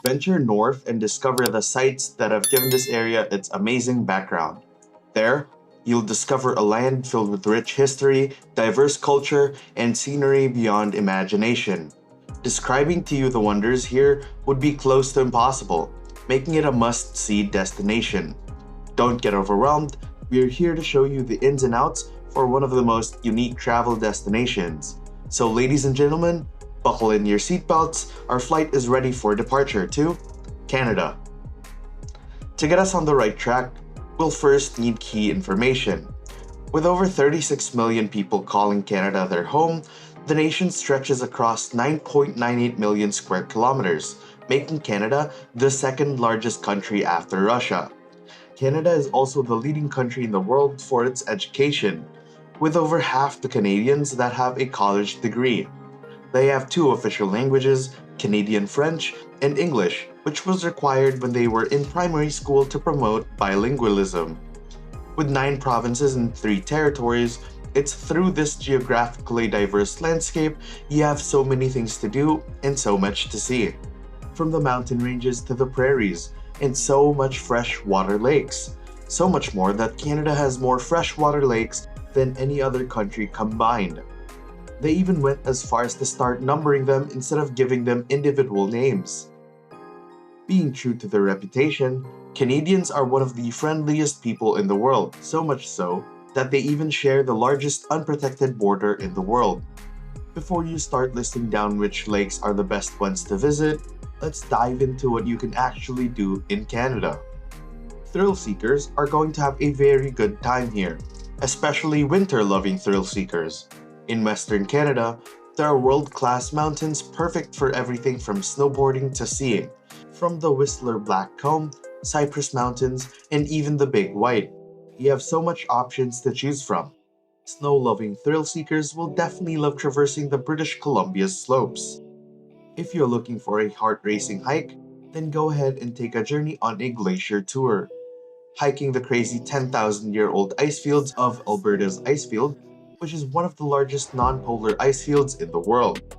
Venture north and discover the sites that have given this area its amazing background. There, you'll discover a land filled with rich history, diverse culture, and scenery beyond imagination. Describing to you the wonders here would be close to impossible, making it a must see destination. Don't get overwhelmed, we're here to show you the ins and outs for one of the most unique travel destinations. So, ladies and gentlemen, buckle in your seatbelts, our flight is ready for departure to Canada. To get us on the right track, we'll first need key information. With over 36 million people calling Canada their home, the nation stretches across 9.98 million square kilometers, making Canada the second largest country after Russia. Canada is also the leading country in the world for its education, with over half the Canadians that have a college degree. They have two official languages, Canadian French and English, which was required when they were in primary school to promote bilingualism. With 9 provinces and 3 territories, it's through this geographically diverse landscape you have so many things to do and so much to see. From the mountain ranges to the prairies, and so much freshwater lakes. So much more that Canada has more freshwater lakes than any other country combined. They even went as far as to start numbering them instead of giving them individual names. Being true to their reputation, Canadians are one of the friendliest people in the world, so much so that they even share the largest unprotected border in the world. Before you start listing down which lakes are the best ones to visit, let's dive into what you can actually do in Canada. Thrill seekers are going to have a very good time here, especially winter-loving thrill seekers. In Western Canada, there are world-class mountains perfect for everything from snowboarding to skiing, from the Whistler Blackcomb, Cypress Mountains, and even the Big White. You have so much options to choose from. Snow-loving thrill seekers will definitely love traversing the British Columbia's slopes. If you're looking for a heart-racing hike, then go ahead and take a journey on a glacier tour. Hiking the crazy 10,000-year-old ice fields of Alberta's Icefield, which is one of the largest non-polar ice fields in the world.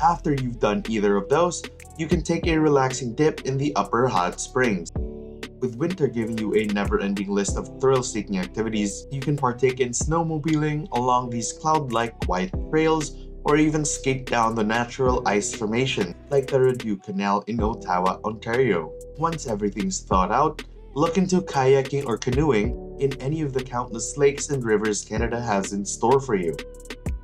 After you've done either of those, you can take a relaxing dip in the Upper Hot Springs. With winter giving you a never-ending list of thrill-seeking activities, you can partake in snowmobiling along these cloud-like white trails or even skate down the natural ice formation like the Rideau Canal in Ottawa, Ontario. Once everything's thought out, look into kayaking or canoeing in any of the countless lakes and rivers Canada has in store for you.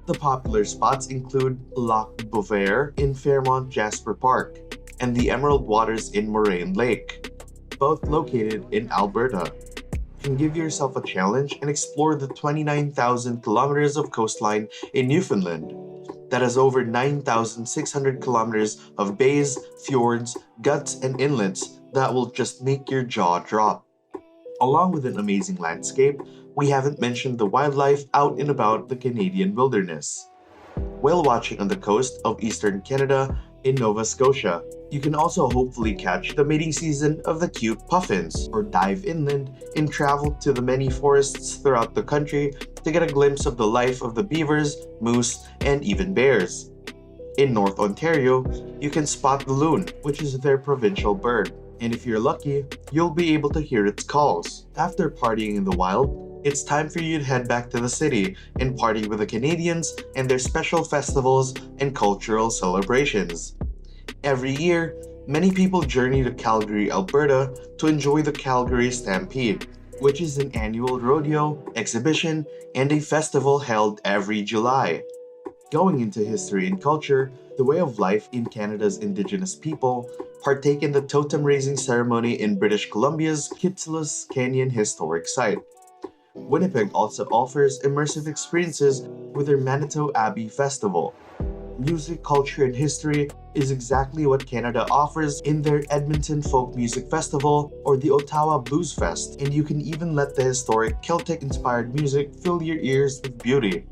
The popular spots include Lac Beauvert in Fairmont Jasper Park and the Emerald Waters in Moraine Lake, both located in Alberta. You can give yourself a challenge and explore the 29,000 kilometers of coastline in Newfoundland. That is over 9,600 kilometers of bays, fjords, guts, and inlets that will just make your jaw drop. Along with an amazing landscape, we haven't mentioned the wildlife out and about the Canadian wilderness. Whale watching on the coast of eastern Canada in Nova Scotia. You can also hopefully catch the mating season of the cute puffins, or dive inland and travel to the many forests throughout the country to get a glimpse of the life of the beavers, moose, and even bears. In North Ontario, you can spot the loon, which is their provincial bird, and if you're lucky, you'll be able to hear its calls. After partying in the wild, it's time for you to head back to the city and party with the Canadians and their special festivals and cultural celebrations. Every year, many people journey to Calgary, Alberta to enjoy the Calgary Stampede, which is an annual rodeo, exhibition, and a festival held every July. Going into history and culture, the way of life in Canada's Indigenous people partake in the totem raising ceremony in British Columbia's Kitsilus Canyon Historic Site. Winnipeg also offers immersive experiences with their Manitou Abbey Festival. Music, culture, and history is exactly what Canada offers in their Edmonton Folk Music Festival or the Ottawa Blues Fest, and you can even let the historic Celtic-inspired music fill your ears with beauty.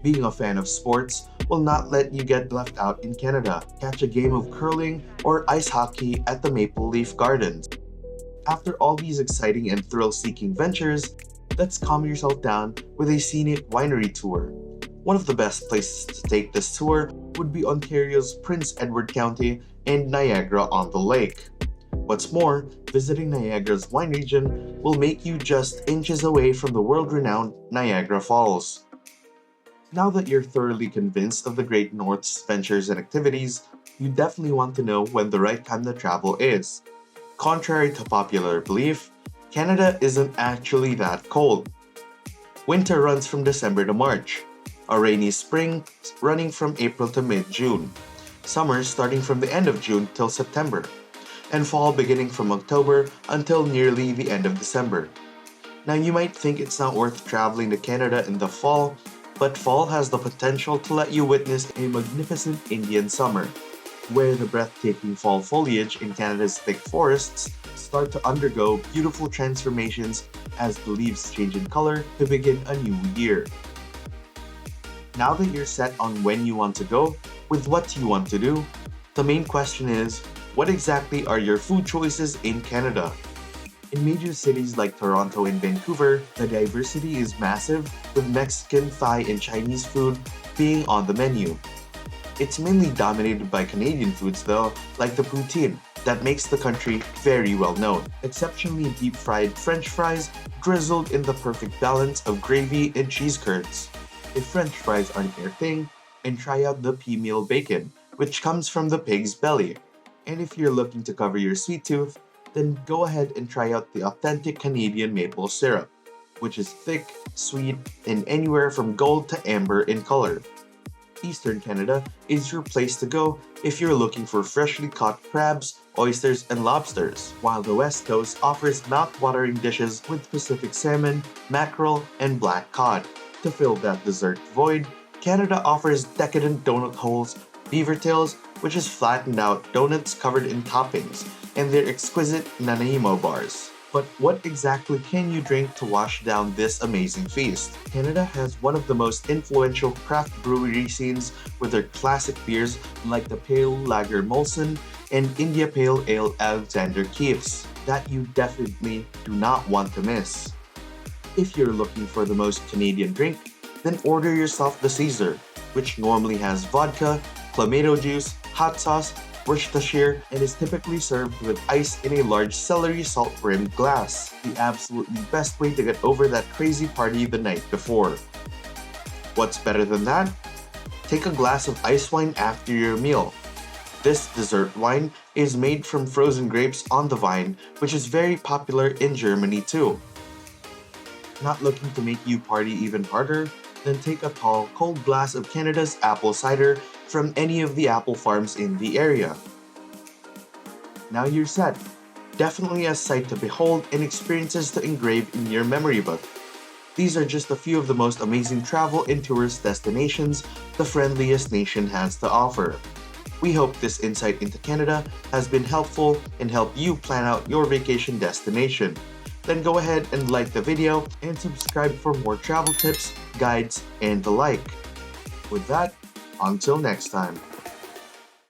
Being a fan of sports will not let you get left out in Canada. Catch a game of curling or ice hockey at the Maple Leaf Gardens. After all these exciting and thrill-seeking ventures, let's calm yourself down with a scenic winery tour. One of the best places to take this tour would be Ontario's Prince Edward County and Niagara-on-the-Lake. What's more, visiting Niagara's wine region will make you just inches away from the world-renowned Niagara Falls. Now that you're thoroughly convinced of the Great North's ventures and activities, you definitely want to know when the right time to travel is. Contrary to popular belief, Canada isn't actually that cold. Winter runs from December to March, a rainy spring running from April to mid-June, summer starting from the end of June till September, and fall beginning from October until nearly the end of December. Now you might think it's not worth traveling to Canada in the fall, but fall has the potential to let you witness a magnificent Indian summer, where the breathtaking fall foliage in Canada's thick forests start to undergo beautiful transformations as the leaves change in color to begin a new year. Now that you're set on when you want to go, with what you want to do, the main question is, what exactly are your food choices in Canada? In major cities like Toronto and Vancouver, the diversity is massive, with Mexican, Thai, and Chinese food being on the menu. It's mainly dominated by Canadian foods though, like the poutine, that makes the country very well known. Exceptionally deep-fried French fries drizzled in the perfect balance of gravy and cheese curds. If French fries aren't your thing, then try out the pea meal bacon, which comes from the pig's belly. And if you're looking to cover your sweet tooth, then go ahead and try out the authentic Canadian maple syrup, which is thick, sweet, and anywhere from gold to amber in color. Eastern Canada is your place to go if you're looking for freshly caught crabs, oysters, and lobsters, while the West Coast offers mouth-watering dishes with Pacific salmon, mackerel, and black cod. To fill that dessert void, Canada offers decadent donut holes, beaver tails, which is flattened out donuts covered in toppings, and their exquisite Nanaimo bars. But what exactly can you drink to wash down this amazing feast? Canada has one of the most influential craft brewery scenes with their classic beers like the Pale Lager Molson and India Pale Ale Alexander Keith's that you definitely do not want to miss. If you're looking for the most Canadian drink, then order yourself the Caesar, which normally has vodka, clamato juice, hot sauce, Worcestershire, and is typically served with ice in a large celery salt-rimmed glass, the absolutely best way to get over that crazy party the night before. What's better than that? Take a glass of ice wine after your meal. This dessert wine is made from frozen grapes on the vine, which is very popular in Germany too. Not looking to make you party even harder? Then take a tall, cold glass of Canada's apple cider from any of the apple farms in the area. Now you're set. Definitely a sight to behold and experiences to engrave in your memory book. These are just a few of the most amazing travel and tourist destinations the friendliest nation has to offer. We hope this insight into Canada has been helpful and helped you plan out your vacation destination. Then go ahead and like the video and subscribe for more travel tips, guides, and the like. With that, until next time.